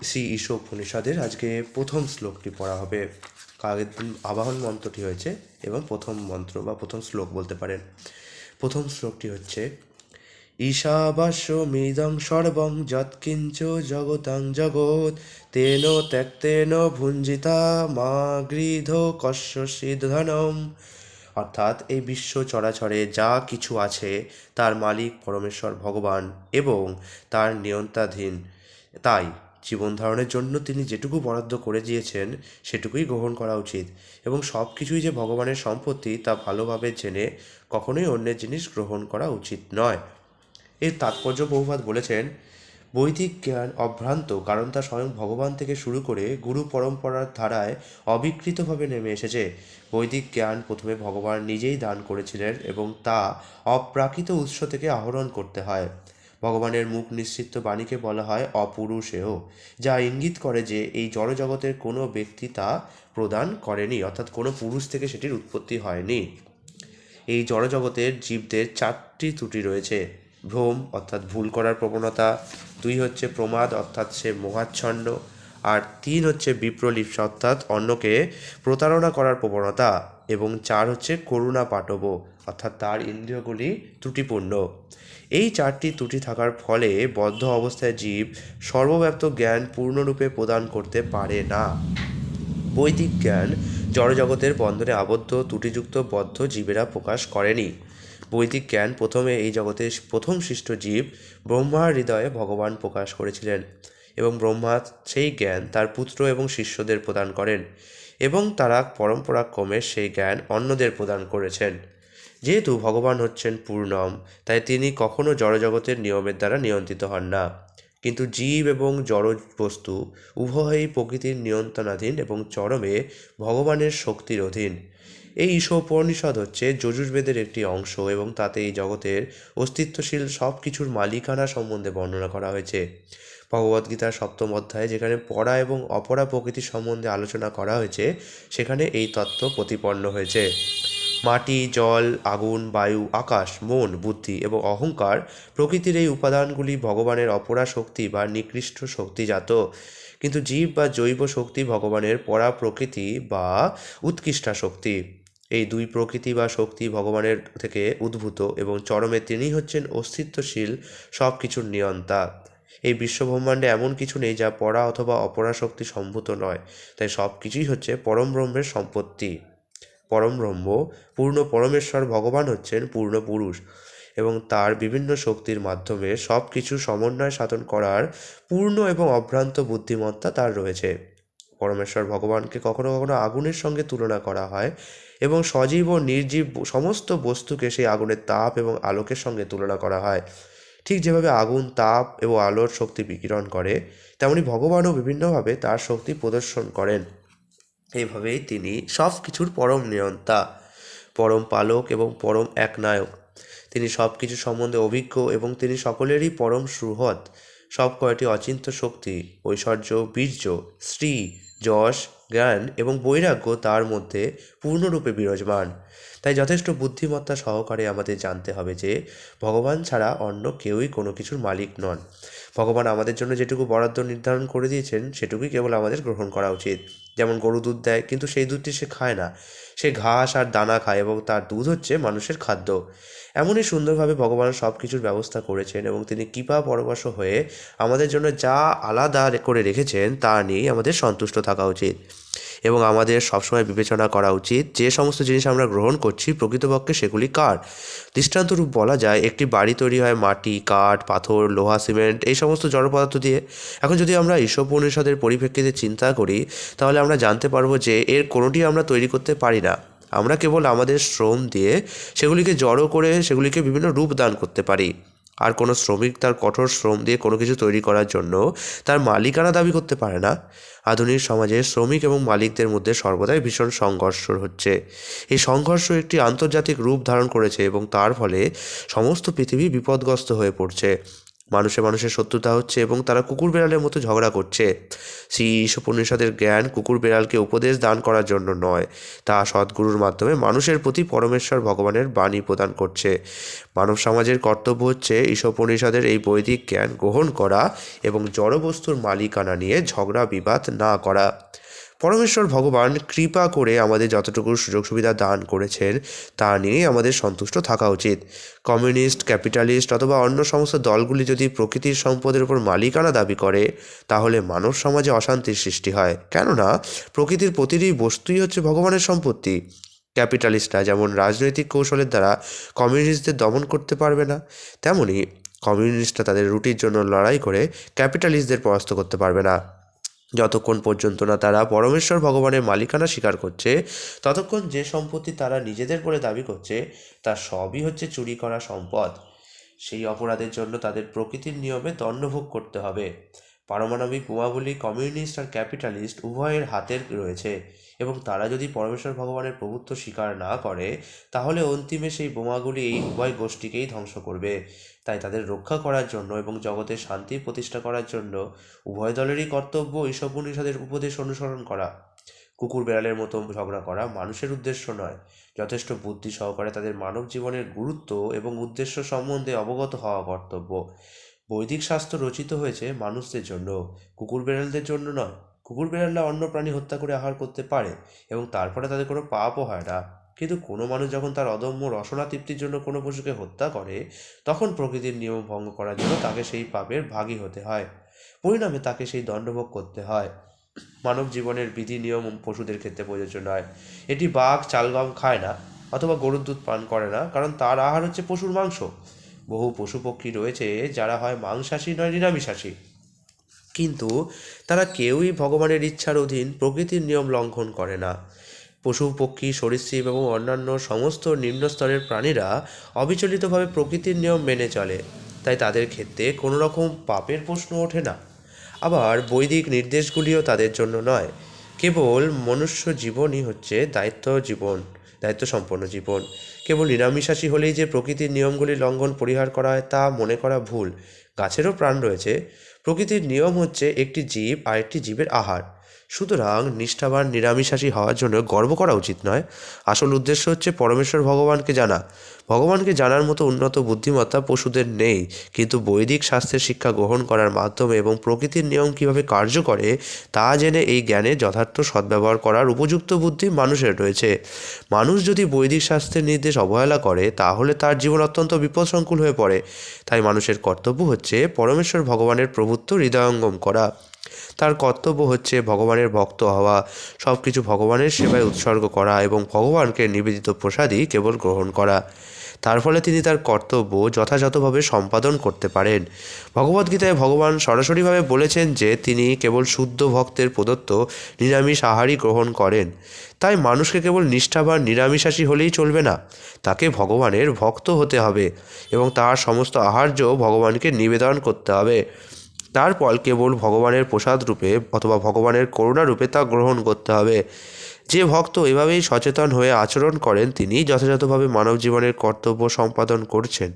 শ্রী ঈশো উপনিষদের আজকে প্রথম শ্লোকটি পড়া হবে। আগের দিন আবাহন মন্ত্রটি হয়েছে এবং প্রথম মন্ত্র বা প্রথম শ্লোক বলতে পারেন। প্রথম শ্লোকটি হচ্ছে ঈশাবাস্যমিদং সর্বং যৎকিঞ্চ জগতাং জগৎ তেন ত্যক্তেন ভুঞ্জিতা মা গৃধ কস্যচিদ ধনম। অর্থাৎ এই বিশ্ব চরাচরে যা কিছু আছে তার মালিক পরমেশ্বর ভগবান এবং তার নিয়ন্ত্রণাধীন। তাই জীবন ধারণের জন্য তিনি যেটুকু বরাদ্দ করে দিয়েছেন সেটুকুই গ্রহণ করা উচিত এবং সব কিছুই যে ভগবানের সম্পত্তি তা ভালোভাবে জেনে কখনোই অন্যের জিনিস গ্রহণ করা উচিত নয়। এর তাৎপর্য বহুপাত বলেছেন, বৈদিক জ্ঞান অভ্রান্ত, কারণ তা স্বয়ং ভগবান থেকে শুরু করে গুরু পরম্পরার ধারায় অবিকৃতভাবে নেমে এসেছে। বৈদিক জ্ঞান প্রথমে ভগবান নিজেই দান করেছিলেন এবং তা অপ্রাকৃত উৎস থেকে আহরণ করতে হয়। ভগবানের মুখ নিঃসৃত বাণীকে বলা হয় অপুরুষেয়, যা ইঙ্গিত করে যে এই জড়জগতের কোনো ব্যক্তি তা প্রদান করেনি, অর্থাৎ কোনো পুরুষ থেকে সেটির উৎপত্তি হয়নি। এই জড়জগতের জীবদের 4টি ত্রুটি রয়েছে: ভ্রম অর্থাৎ ভুল করার প্রবণতা, 2 হচ্ছে প্রমাদ অর্থাৎ সে মোহাচ্ছন্ন, আর 3 হচ্ছে বিপ্রলিপ্স অর্থাৎ অন্যকে প্রতারণা করার প্রবণতা, এবং 4 হচ্ছে করুণা পাটব অর্থাৎ তার ইন্দ্রিয়গুলি ত্রুটিপূর্ণ। এই 4টি ত্রুটি থাকার ফলে বদ্ধ অবস্থায় জীব সর্বব্যাপ্ত জ্ঞান পূর্ণরূপে প্রদান করতে পারে না। বৈদিক জ্ঞান জড়জগতের বন্ধনে আবদ্ধ ত্রুটিযুক্ত বদ্ধ জীবেরা প্রকাশ করেনি। বৈদিক জ্ঞান প্রথমে এই জগতের প্রথম সৃষ্ট জীব ব্রহ্মার হৃদয়ে ভগবান প্রকাশ করেছিলেন এবং ব্রহ্মা সেই জ্ঞান তার পুত্র এবং শিষ্যদের প্রদান করেন এবং তারা পরম্পরাক্রমে সেই জ্ঞান অন্যদের প্রদান করেছেন। যেহেতু ভগবান হচ্ছেন পূর্ণম, তাই তিনি কখনো জড়জগতের নিয়মের দ্বারা নিয়ন্ত্রিত হন না, কিন্তু জীব এবং জড় বস্তু উভয়ই প্রকৃতির নিয়ন্ত্রণাধীন এবং চরমে ভগবানের শক্তির অধীন। এই ঈশোপনিষদ হচ্ছে যজুর্বেদের একটি অংশ এবং তাতে এই জগতের অস্তিত্বশীল সব কিছুর মালিকানা সম্বন্ধে বর্ণনা করা হয়েছে। ভগবদ্গীতার 7ম অধ্যায়ে যেখানে পরা এবং অপরা প্রকৃতি সম্বন্ধে আলোচনা করা হয়েছে, সেখানে এই তত্ত্ব প্রতিপন্ন হয়েছে। মাটি, জল, আগুন, বায়ু, আকাশ, মন, বুদ্ধি এবং অহংকার প্রকৃতির এই উপাদানগুলি ভগবানের অপরা শক্তি বা নিকৃষ্ট শক্তিজাত, কিন্তু জীব বা জৈব শক্তি ভগবানের পরা প্রকৃতি বা উৎকৃষ্টা শক্তি। এই 2 প্রকৃতি বা শক্তি ভগবানের থেকে উদ্ভূত এবং চরমে তিনি হচ্ছেন অস্তিত্বশীল সব কিছুর নিয়ন্তা। এই বিশ্বব্রহ্মাণ্ডে এমন কিছু নেই যা পরা অথবা অপরা শক্তি সম্ভূত নয়, তাই সব কিছুই হচ্ছে পরম ব্রহ্মের সম্পত্তি। পরম ব্রহ্ম পূর্ণ পরমেশ্বর ভগবান হচ্ছেন পূর্ণ পুরুষ এবং তার বিভিন্ন শক্তির মাধ্যমে সব কিছু সমন্বয় সাধন করার পূর্ণ এবং অভ্রান্ত বুদ্ধিমত্তা তার রয়েছে। পরমেশ্বর ভগবানকে কখনো কখনো আগুনের সঙ্গে তুলনা করা হয় এবং সজীব ও নির্জীব সমস্ত বস্তুকে সেই আগুনের তাপ এবং আলোকের সঙ্গে তুলনা করা হয়। ঠিক যেভাবে আগুন তাপ এবং আলোর শক্তি বিকিরণ করে, তেমনি ভগবানও বিভিন্নভাবে তার শক্তি প্রদর্শন করেন। এইভাবেই তিনি সব কিছুর পরম নিয়ন্তা, পরম পালক এবং পরম একনায়ক। তিনি সব কিছু সম্বন্ধে অভিজ্ঞ এবং তিনি সকলেরই পরম সুহৃদ। সব কয়টি অচিন্ত্য শক্তি, ঐশ্বর্য, বীর্য, শ্রী, যশ, জ্ঞান এবং বৈরাগ্য তার মধ্যে পূর্ণরূপে বিরাজমান। তাই যথেষ্ট বুদ্ধিমত্তা সহকারে আমাদের জানতে হবে যে ভগবান ছাড়া অন্য কেউই কোনো কিছুর মালিক নন। ভগবান আমাদের জন্য যেটুকু বরাদ্দ নির্ধারণ করে দিয়েছেন সেটুকুই কেবল আমাদের গ্রহণ করা উচিত। যেমন গরু দুধ দেয়, কিন্তু সেই দুধটি সে খায় না, সে ঘাস আর দানা খায় এবং তার দুধ হচ্ছে মানুষের খাদ্য। এমনই সুন্দরভাবে ভগবান সব কিছুর ব্যবস্থা করেছেন এবং তিনি কৃপা পরবশ হয়ে আমাদের জন্য যা আলাদা করে রেখেছেন তা নিয়েই আমাদের সন্তুষ্ট থাকা উচিত এবং আমাদের সবসময় বিবেচনা করা উচিত যে সমস্ত জিনিস আমরা গ্রহণ করছি প্রকৃতপক্ষে সেগুলি কার। দৃষ্টান্তরূপ বলা যায়, একটি বাড়ি তৈরি হয় মাটি, কাঠ, পাথর, লোহা, সিমেন্ট এই সমস্ত জড় পদার্থ দিয়ে। এখন যদি আমরা ঈশোপনিষদের পরিপ্রেক্ষিতে চিন্তা করি, তাহলে আমরা জানতে পারবো যে এর কোনোটি আমরা তৈরি করতে পারি না। আমরা কেবল আমাদের শ্রম দিয়ে সেগুলিকে জড়ো করে সেগুলিকে বিভিন্ন রূপ দান করতে পারি। আর কোনো শ্রমিক তার কঠোর শ্রম দিয়ে কোনো কিছু তৈরি করার জন্য তার মালিকানা দাবি করতে পারে না। আধুনিক সমাজে শ্রমিক এবং মালিকদের মধ্যে সর্বদাই ভীষণ সংঘর্ষ হচ্ছে। এই সংঘর্ষ একটি আন্তর্জাতিক রূপ ধারণ করেছে এবং তার ফলে সমস্ত পৃথিবী বিপদগ্রস্ত হয়ে পড়ছে। মানুষের শত্রুতা হচ্ছে এবং তারা কুকুর বেড়ালের মতো ঝগড়া করছে। শ্রী ঈশোপনিষদের জ্ঞান কুকুর বেড়ালকে উপদেশ দান করার জন্য নয়, তা সদ্গুরুর মাধ্যমে মানুষের প্রতি পরমেশ্বর ভগবানের বাণী প্রদান করছে। মানব সমাজের কর্তব্য হচ্ছে ঈশোপনিষদের এই বৈদিক জ্ঞান গ্রহণ করা এবং জড়বস্তুর মালিকানা নিয়ে ঝগড়া বিবাদ না করা। পরমেশ্বর ভগবান কৃপা করে আমাদের যতটুকু সুযোগ সুবিধা দান করেছেন তা নিয়েই আমাদের সন্তুষ্ট থাকা উচিত। কমিউনিস্ট, ক্যাপিটালিস্ট অথবা অন্য সমস্ত দলগুলি যদি প্রকৃতির সম্পদের উপর মালিকানা দাবি করে তাহলে মানব সমাজে অশান্তির সৃষ্টি হয়, কেননা প্রকৃতির প্রতিটি বস্তুই হচ্ছে ভগবানের সম্পত্তি। ক্যাপিটালিস্টরা যেমন রাজনৈতিক কৌশলের দ্বারা কমিউনিস্টদের দমন করতে পারবে না, তেমনি কমিউনিস্টরা তাদের রুটির জন্য লড়াই করে ক্যাপিটালিস্টদের পরাস্ত করতে পারবে না। যতক্ষণ পর্যন্ত না তারা পরমেশ্বর ভগবানের মালিকানা স্বীকার করছে, ততক্ষণ যে সম্পত্তি তারা নিজেদের বলে দাবি করছে তা সবই হচ্ছে চুরি করা সম্পদ। সেই অপরাধের জন্য তাদের প্রকৃতির নিয়মে দণ্ডভোগ করতে হবে। পারমাণবিক বোমাগুলি কমিউনিস্ট আর ক্যাপিটালিস্ট উভয়ের হাতের রয়েছে এবং তারা যদি পরমেশ্বর ভগবানের প্রভুত্ব স্বীকার না করে তাহলে অন্তিমে সেই বোমাগুলি এই উভয় গোষ্ঠীকেই ধ্বংস করবে। তাই তাদের রক্ষা করার জন্য এবং জগতের শান্তি প্রতিষ্ঠা করার জন্য উভয় দলেরই কর্তব্য ঈশোপনিষদের উপদেশ অনুসরণ করা। কুকুর বেড়ালের মতো ঝগড়া করা মানুষের উদ্দেশ্য নয়, যথেষ্ট বুদ্ধি সহকারে তাদের মানব জীবনের গুরুত্ব এবং উদ্দেশ্য সম্বন্ধে অবগত হওয়া কর্তব্য। বৈদিক শাস্ত্র রচিত হয়েছে মানুষদের জন্য, কুকুর বেড়ালদের জন্য নয়। কুকুর বেড়ালরা অন্য প্রাণী হত্যা করে আহার করতে পারে এবং তারপরে তাদের কোনো পাপও হয় না, কিন্তু কোনো মানুষ যখন তার অদম্য রসনা তৃপ্তির জন্য কোনো পশুকে হত্যা করে তখন প্রকৃতির নিয়ম ভঙ্গ করার জন্য তাকে সেই পাপের ভাগী হতে হয়। পরিণামে তাকে সেই দণ্ডভোগ করতে হয়। মানব জীবনের বিধি নিয়ম পশুদের ক্ষেত্রে প্রযোজ্য নয়। এটি বাঘ চালগম খায় না অথবা গরুর দুধ পান করে না, কারণ তার আহার হচ্ছে পশুর মাংস। বহু পশু পক্ষী রয়েছে যারা হয় মাংসাশী নয় নিরামিষাশী, কিন্তু তারা কেউই ভগবানের ইচ্ছার অধীন প্রকৃতির নিয়ম লঙ্ঘন করে না। পশু পক্ষী, সরীসৃপ এবং অন্যান্য সমস্ত নিম্ন স্তরের প্রাণীরা অবিচলিতভাবে প্রকৃতির নিয়ম মেনে চলে, তাই তাদের ক্ষেত্রে কোনো রকম পাপের প্রশ্ন ওঠে না। আবার বৈদিক নির্দেশগুলিও তাদের জন্য নয়। কেবল মনুষ্য জীবনই হচ্ছে দায়িত্বসম্পন্ন জীবন। কেবল নিরামিষাশী হলেই যে প্রকৃতির নিয়মগুলি লঙ্ঘন পরিহার করা হয় তা মনে করা ভুল। গাছেরও প্রাণ রয়েছে। প্রকৃতির নিয়ম হচ্ছে একটি জীব আরেকটি জীবের আহার। সুতরাং নিষ্ঠাবান নিরামিষাশী হওয়ার জন্য গর্ব করা উচিত নয়। আসল উদ্দেশ্য হচ্ছে পরমেশ্বর ভগবানকে জানা। ভগবানকে জানার মতো উন্নত বুদ্ধিমত্তা পশুদের নেই, কিন্তু বৈদিক শাস্ত্রের শিক্ষা গ্রহণ করার মাধ্যমে এবং প্রকৃতির নিয়ম কীভাবে কার্য করে তা জেনে এই জ্ঞানের যথার্থ সদ্ব্যবহার করার উপযুক্ত বুদ্ধি মানুষের রয়েছে। মানুষ যদি বৈদিক শাস্ত্রের নির্দেশ অবহেলা করে তাহলে তার জীবন অত্যন্ত বিপদসংকুল হয়ে পড়ে। তাই মানুষের কর্তব্য হচ্ছে পরমেশ্বর ভগবানের প্রভুত্ব হৃদয়ঙ্গম করা। তার কর্তব্য হচ্ছে ভগবানের ভক্ত হওয়া, সব কিছু ভগবানের সেবায় উৎসর্গ করা এবং ভগবানকে নিবেদিত প্রসাদই কেবল গ্রহণ করা। তার ফলে তিনি তার কর্তব্য যথাযথভাবে সম্পাদন করতে পারেন। ভগবদ্গীতায় ভগবান সরাসরিভাবে বলেছেন যে তিনি কেবল শুদ্ধ ভক্তের প্রদত্ত নিরামিষ আহারই গ্রহণ করেন। তাই মানুষকে কেবল নিষ্ঠাবান নিরামিষাশী হলেই চলবে না, তাকে ভগবানের ভক্ত হতে হবে এবং তার সমস্ত আহার্য ভগবানকে নিবেদন করতে হবে। তারপর কেবল ভগবানের প্রসাদ রূপে অথবা ভগবানের করুণা রূপে তা গ্রহণ করতে হবে। যে ভক্ত এভাবেই সচেতন হয়ে আচরণ করেন তিনি যথাযথভাবে মানব জীবনের কর্তব্য সম্পাদন করছেন।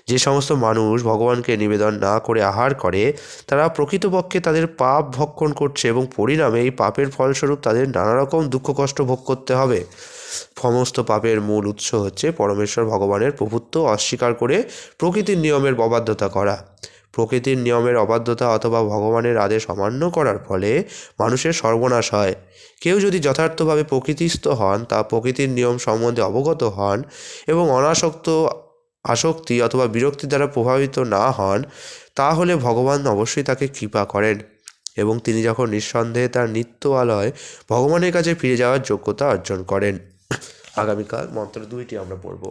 যে সমস্ত মানুষ ভগবানকে নিবেদন না করে আহার করে তারা প্রকৃতপক্ষে তাদের পাপ ভক্ষণ করছে এবং পরিণামে এই পাপের ফলস্বরূপ তাদের নানা রকম দুঃখ কষ্ট ভোগ করতে হবে। সমস্ত পাপের মূল উৎস হচ্ছে পরমেশ্বর ভগবানের প্রভুত্ব অস্বীকার করে প্রকৃতির নিয়মের অবাধ্যতা করা। প্রকৃতির নিয়মের অবাধ্যতা অথবা ভগবানের আদেশ অমান্য করার ফলে মানুষের সর্বনাশ হয়। কেউ যদি যথার্থভাবে প্রকৃতিস্থ হন, তা প্রকৃতির নিয়ম সম্বন্ধে অবগত হন এবং আসক্তি অথবা বিরক্তি দ্বারা প্রভাবিত না হন, তাহলে ভগবান অবশ্যই তাকে কৃপা করেন এবং তিনি যখন নিঃসন্দেহে তার নিত্য আলয় ভগবানের কাছে ফিরে যাওয়ার যোগ্যতা অর্জন করেন। আগামীকাল মন্ত্র 2টি আমরা পড়ব।